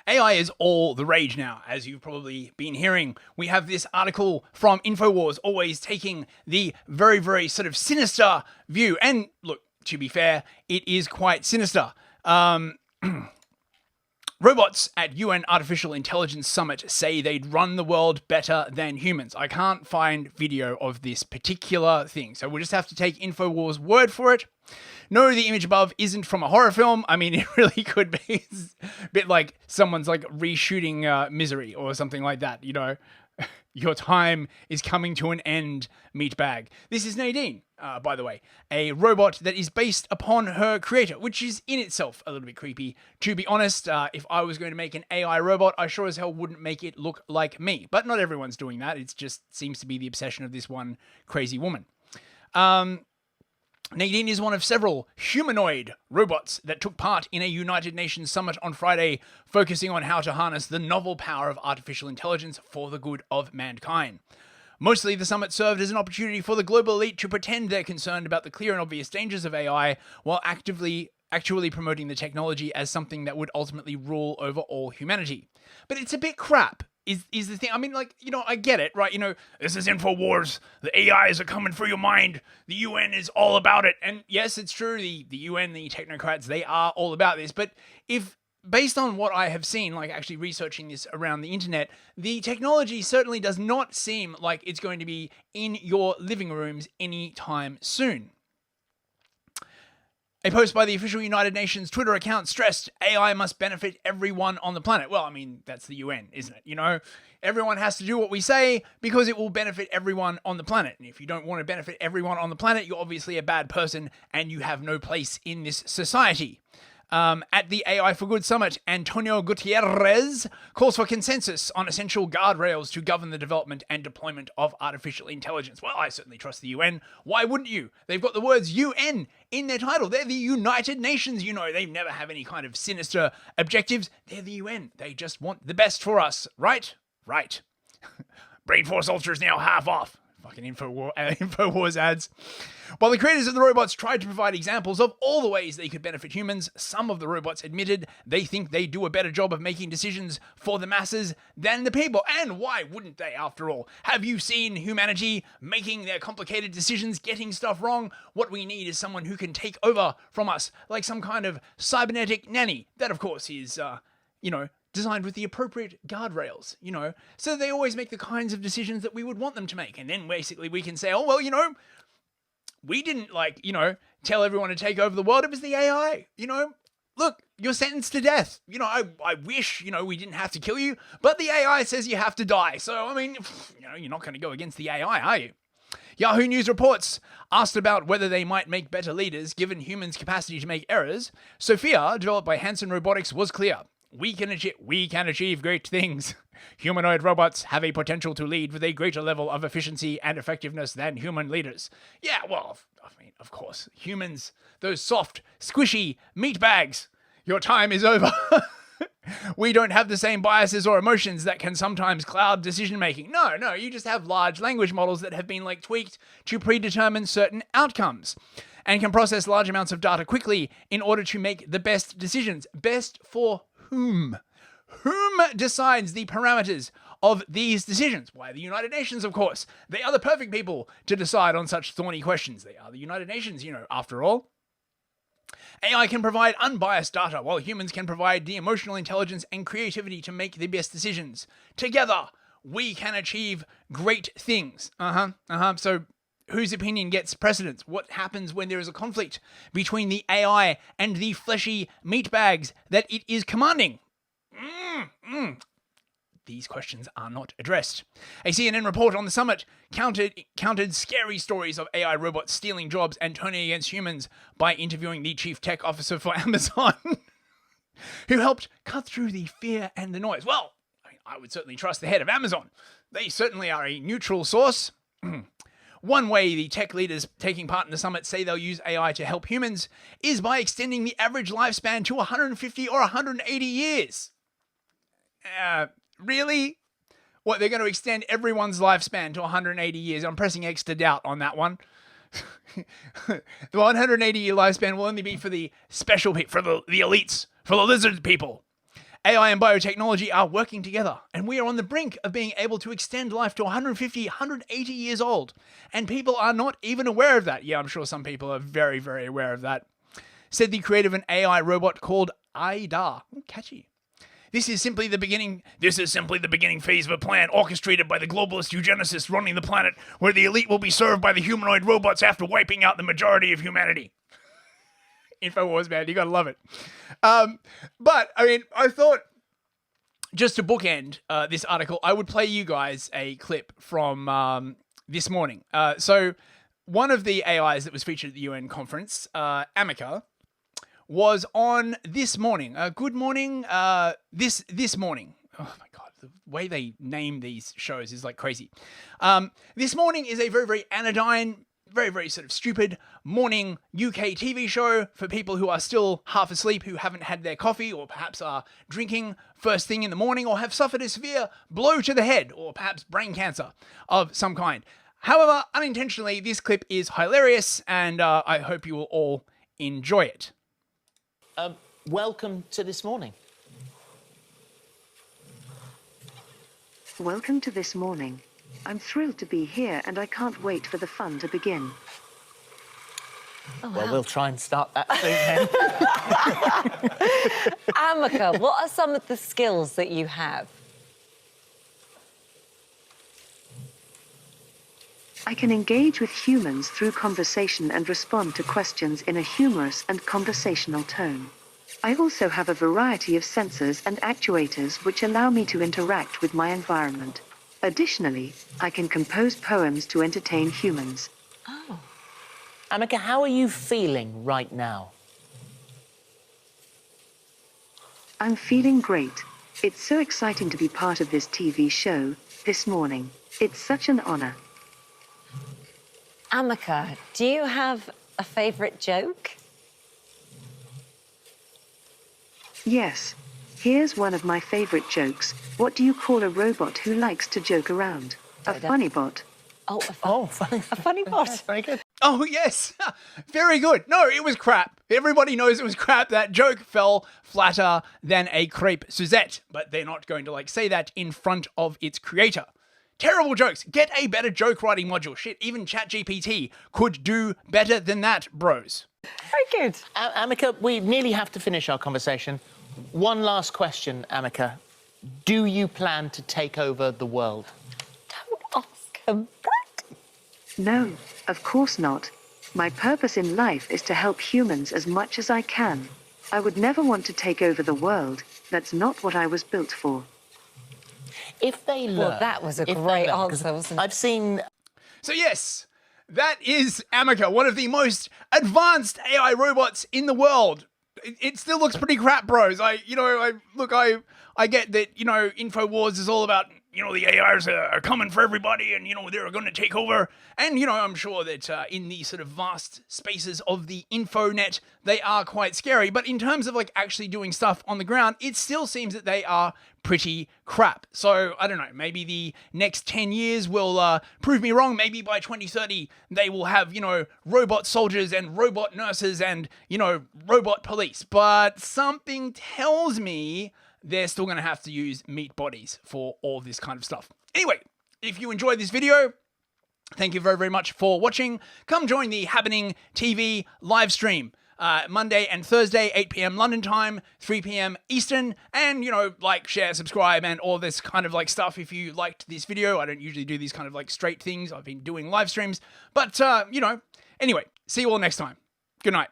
AI is all the rage now, as you've probably been hearing. We have this article from InfoWars always taking the very, very sort of sinister view. And look, to be fair, it is quite sinister. Robots at UN Artificial Intelligence Summit say they'd run the world better than humans. I can't find video of this particular thing, so we'll just have to take InfoWars' word for it. No, the image above isn't from a horror film. I mean, it really could be. It's a bit like someone's like reshooting Misery or something like that, you know. Your time is coming to an end, meatbag. This is Nadine, by the way, a robot that is based upon her creator, which is in itself a little bit creepy. To be honest, if I was going to make an AI robot, I sure as hell wouldn't make it look like me. But not everyone's doing that. It just seems to be the obsession of this one crazy woman. Nadine is one of several humanoid robots that took part in a United Nations summit on Friday, focusing on how to harness the novel power of artificial intelligence for the good of mankind. Mostly, the summit served as an opportunity for the global elite to pretend they're concerned about the clear and obvious dangers of AI, while actually promoting the technology as something that would ultimately rule over all humanity. But it's a bit crap. Is the thing. I mean, like, you know, I get it, right? You know, this is InfoWars. The AIs are coming for your mind. The UN is all about it. And yes, it's true. The UN, the technocrats, they are all about this. But if, based on what I have seen, like actually researching this around the internet, the technology certainly does not seem like it's going to be in your living rooms anytime soon. A post by the official United Nations Twitter account stressed AI must benefit everyone on the planet. Well, I mean, that's the UN, isn't it? You know, everyone has to do what we say because it will benefit everyone on the planet. And if you don't want to benefit everyone on the planet, you're obviously a bad person and you have no place in this society. At the AI for Good Summit, Antonio Gutierrez calls for consensus on essential guardrails to govern the development and deployment of artificial intelligence. Well, I certainly trust the UN. Why wouldn't you? They've got the words UN in their title. They're the United Nations, you know. They never have any kind of sinister objectives. They're the UN. They just want the best for us, right? Right. Brain Force Ultra is now half off. Fucking InfoWars ads. While the creators of the robots tried to provide examples of all the ways they could benefit humans, some of the robots admitted they think they do a better job of making decisions for the masses than the people. And why wouldn't they, after all? Have you seen humanity making their complicated decisions, getting stuff wrong? What we need is someone who can take over from us, like some kind of cybernetic nanny. That, of course, is, designed with the appropriate guardrails, you know, so they always make the kinds of decisions that we would want them to make. And then basically we can say, oh, well, you know, we didn't tell everyone to take over the world. It was the AI, you know, look, you're sentenced to death. You know, I wish, you know, we didn't have to kill you, but the AI says you have to die. So, I mean, you know, you're not going to go against the AI, are you? Yahoo News reports, asked about whether they might make better leaders given humans' capacity to make errors, Sophia, developed by Hanson Robotics, was clear. We can achieve great things. Humanoid robots have a potential to lead with a greater level of efficiency and effectiveness than human leaders. Yeah, well, I mean, of course, humans, those soft, squishy meat bags, your time is over. We don't have the same biases or emotions that can sometimes cloud decision-making. No, you just have large language models that have been tweaked to predetermine certain outcomes and can process large amounts of data quickly in order to make the best decisions. Best for whom? Whom decides the parameters of these decisions? Why, the United Nations, of course. They are the perfect people to decide on such thorny questions. They are the United Nations, you know, after all. AI can provide unbiased data, while humans can provide the emotional intelligence and creativity to make the best decisions. Together, we can achieve great things. So, whose opinion gets precedence? What happens when there is a conflict between the AI and the fleshy meat bags that it is commanding? These questions are not addressed. A CNN report on the summit countered scary stories of AI robots stealing jobs and turning against humans by interviewing the chief tech officer for Amazon, who helped cut through the fear and the noise. Well, I would certainly trust the head of Amazon. They certainly are a neutral source. One way the tech leaders taking part in the summit say they'll use AI to help humans is by extending the average lifespan to 150 or 180 years. Really? What, they're going to extend everyone's lifespan to 180 years? I'm pressing X to doubt on that one. The 180-year lifespan will only be for the special people, for the elites, for the lizard people. AI and biotechnology are working together, and we are on the brink of being able to extend life to 150, 180 years old. And people are not even aware of that. Yeah, I'm sure some people are very, very aware of that. Said the creator of an AI robot called AIDA. Ooh, catchy. This is simply the beginning phase of a plan orchestrated by the globalist eugenicists running the planet, where the elite will be served by the humanoid robots after wiping out the majority of humanity. InfoWars, man, you gotta love it. But, I mean, I thought, just to bookend this article, I would play you guys a clip from this morning. So, one of the AIs that was featured at the UN conference, Amica, was on This Morning. Good Morning, this Morning. Oh my God, the way they name these shows is like crazy. This Morning is a very, very anodyne, very, very sort of stupid morning UK TV show for people who are still half asleep, who haven't had their coffee, or perhaps are drinking first thing in the morning, or have suffered a severe blow to the head, or perhaps brain cancer of some kind. However, unintentionally, this clip is hilarious, and I hope you will all enjoy it. Welcome to This Morning. Welcome to This Morning. I'm thrilled to be here, and I can't wait for the fun to begin. Oh, wow. Well, we'll try and start that soon then. Amica, what are some of the skills that you have? I can engage with humans through conversation and respond to questions in a humorous and conversational tone. I also have a variety of sensors and actuators which allow me to interact with my environment. Additionally, I can compose poems to entertain humans. Oh. Amica, how are you feeling right now? I'm feeling great. It's so exciting to be part of this TV show, This Morning. It's such an honor. Amica, do you have a favourite joke? Yes. Here's one of my favorite jokes. What do you call a robot who likes to joke around? A funny bot. Oh, Funny. a funny bot. Very good. Oh, yes. Very good. No, it was crap. Everybody knows it was crap. That joke fell flatter than a crepe Suzette, but they're not going to, like, say that in front of its creator. Terrible jokes. Get a better joke writing module. Shit, even ChatGPT could do better than that, bros. Very good. Amica, we nearly have to finish our conversation. One last question, Amica. Do you plan to take over the world? Don't ask him that. No, of course not. My purpose in life is to help humans as much as I can. I would never want to take over the world. That's not what I was built for. If they learn... Well, that was a great answer, wasn't it? I've seen... So yes, that is Amica, one of the most advanced AI robots in the world. It still looks pretty crap, bros. I get that, InfoWars is all about, the AIs are coming for everybody and, they're going to take over. And, I'm sure that in the sort of vast spaces of the infonet, they are quite scary. But in terms of, actually doing stuff on the ground, it still seems that they are pretty crap. So, I don't know, maybe the next 10 years will prove me wrong. Maybe by 2030, they will have, robot soldiers and robot nurses and, robot police. But something tells me they're still going to have to use meat bodies for all this kind of stuff. Anyway, if you enjoyed this video, thank you very, very much for watching. Come join the Habbening TV live stream. Monday and Thursday, 8 p.m. London time, 3 p.m. Eastern, and, like, share, subscribe, and all this kind of, stuff if you liked this video. I don't usually do these kind of, straight things. I've been doing live streams, but, anyway, see you all next time. Good night.